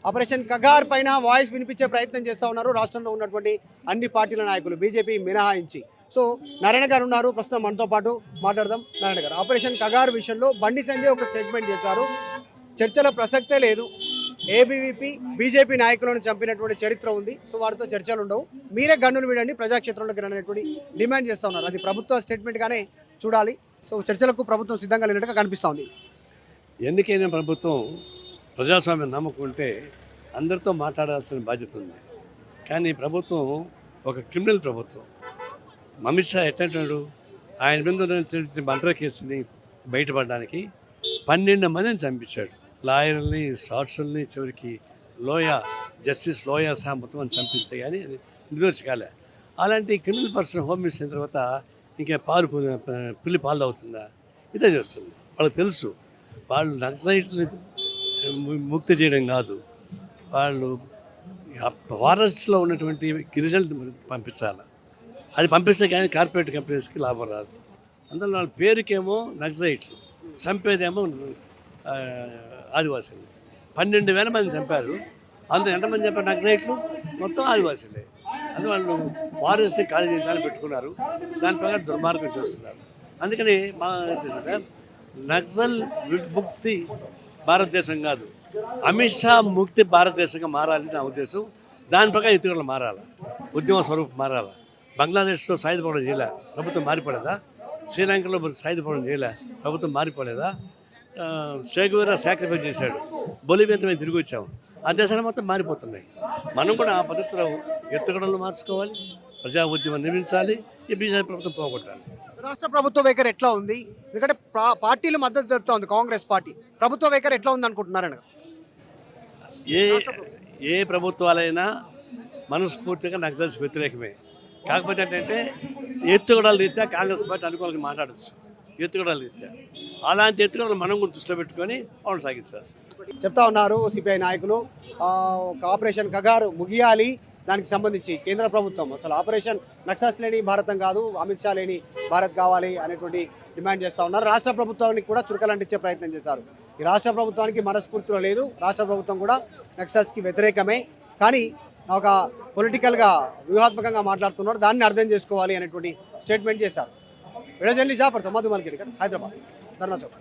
Operation Kagar పైన voice వినిపించే ప్రయత్నం చేస్తూ ఉన్నారు రాష్ట్రంలో ఉన్నటువంటి అన్ని పార్టీల నాయకులు, బీజేపీ మినహాయించి. సో నారాయణ గారు ఉన్నారు ప్రస్తుతం మనతో పాటు, మాట్లాడదాం. నారాయణ గారు, ఆపరేషన్ కగార్ విషయంలో బండి సంజయ్ ఒక స్టేట్మెంట్ చేశారు, చర్చల ప్రసక్తే లేదు, ఏబీవీపీ బీజేపీ నాయకులను చంపినటువంటి చరిత్ర ఉంది, సో వారితో చర్చలు ఉండవు, మీరే గన్నులు వీడండి, ప్రజాక్షేత్రంలోకి రండి డిమాండ్ చేస్తూ ఉన్నారు. అది ప్రభుత్వ స్టేట్మెంట్గానే చూడాలి. సో చర్చలకు ప్రభుత్వం సిద్ధంగా లేనట్టుగా కనిపిస్తోంది. ఎన్నికైన ప్రభుత్వం ప్రజాస్వామ్యం నమ్ముకుంటే అందరితో మాట్లాడాల్సిన బాధ్యత ఉంది. కానీ ప్రభుత్వం ఒక క్రిమినల్ ప్రభుత్వం. అమిత్ షా ఎట్టంటాడు, ఆయన మీద ఉన్నటువంటి మర్డర్ కేసుని బయటపడడానికి 12 మందిని చంపించాడు. లాయర్ని, సాక్షుల్ని, చివరికి జస్టిస్ లోయా సహా మొత్తం చంపిస్తే కానీ అది నిర్దోషి కాలే. అలాంటి క్రిమినల్ పర్సన్ హోమ్ మినిస్టర్ అయిన తర్వాత ఇంకా పిల్లి పాలు అవుతుందా? ఇదే చేస్తుంది. వాళ్ళకి తెలుసు వాళ్ళు నక్సలైట్ని ముక్తి చేయడం కాదు, వాళ్ళు ఫారెస్ట్లో ఉన్నటువంటి గిరిజనులు పంపించాలి. అది పంపిస్తే కానీ కార్పొరేట్ కంపెనీస్కి లాభం రాదు. అందులో వాళ్ళ పేరుకేమో నక్సలైట్లు, చంపేదేమో ఆదివాసులు. 12,000 మంది చంపారు. అందులో ఎంతమంది చంపారు నక్సలైట్లు? మొత్తం ఆదివాసులే. అది వాళ్ళు ఫారెస్ట్ని ఖాళీ చేయించాలని పెట్టుకున్నారు. దాని ప్రకారం దుర్మార్గం చేస్తున్నారు. అందుకని మా నక్సల్ ముక్తి భారతదేశం కాదు, అమిత్ షా ముక్తి భారతదేశంగా మారాలని నా ఉద్దేశం. దాని ప్రకారం ఎత్తుగడలు మారాలి, ఉద్యమ స్వరూపం మారాలి. బంగ్లాదేశ్లో సాయుధపడడం చేయలే, ప్రభుత్వం మారిపోలేదా? శ్రీలంకలో సాయుధపడడం చేయలే, ప్రభుత్వం మారిపోలేదా? షేగువేరా సాక్రిఫైస్ చేశాడు, బొలివియంత మేము తిరిగి వచ్చాము. ఆ దేశాలు మొత్తం మారిపోతున్నాయి. మనం కూడా ఆ పద్ధతిలో ఎత్తుగడలు మార్చుకోవాలి, ప్రజా ఉద్యమం నిర్మించాలి, ఈ బీజేపీ ప్రభుత్వం పోగొట్టాలి. రాష్ట్ర ప్రభుత్వ వైఖరి ఎట్లా ఉంది? ఎందుకంటే పార్టీలు మద్దతు తెలుపుతా ఉంది, కాంగ్రెస్ పార్టీ. ప్రభుత్వ వైఖరి ఎట్లా ఉంది అనుకుంటున్నారని? ఏ ప్రభుత్వాలైనా మనస్ఫూర్తిగా నక్సల్స్ వ్యతిరేకమే. కాకపోతే ఏంటంటే ఎత్తుగడలు రీత్యా కాంగ్రెస్ పార్టీ అనుకూలంగా మాట్లాడచ్చు. ఎత్తుగడలు రీత్యా అలాంటి ఎత్తుగడలు మనం కూడా దృష్టిలో పెట్టుకొని వాళ్ళు సాగించాల్సి చెప్తా ఉన్నారు సిపిఐ నాయకులు. ఒక ఆపరేషన్ కగారు ముగియాలి, దానికి సంబంధించి కేంద్ర ప్రభుత్వం అసలు ఆపరేషన్ నక్సల్స్ లేని భారతం కాదు, అమిత్ షా లేని భారత్ కావాలి అనేటువంటి డిమాండ్ చేస్తూ ఉన్నారు. రాష్ట్ర ప్రభుత్వానికి కూడా చురకలంటించే ప్రయత్నం చేశారు. ఈ రాష్ట్ర ప్రభుత్వానికి మనస్ఫూర్తిలో లేదు, రాష్ట్ర ప్రభుత్వం కూడా నక్సల్స్కి వ్యతిరేకమే, కానీ ఒక పొలిటికల్గా వ్యూహాత్మకంగా మాట్లాడుతున్నారు, దాన్ని అర్థం చేసుకోవాలి అనేటువంటి స్టేట్మెంట్ చేశారు. వీడియో జర్నలిస్ట్ జాఫర్తో మధు మల్కేడ్కర్, హైదరాబాద్, ధర్నా చౌక్.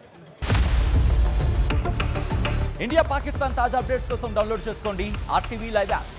ఇండియా పాకిస్తాన్ తాజా అప్డేట్స్ కోసం డౌన్లోడ్ చేసుకోండి RTV లైవ్ యాప్.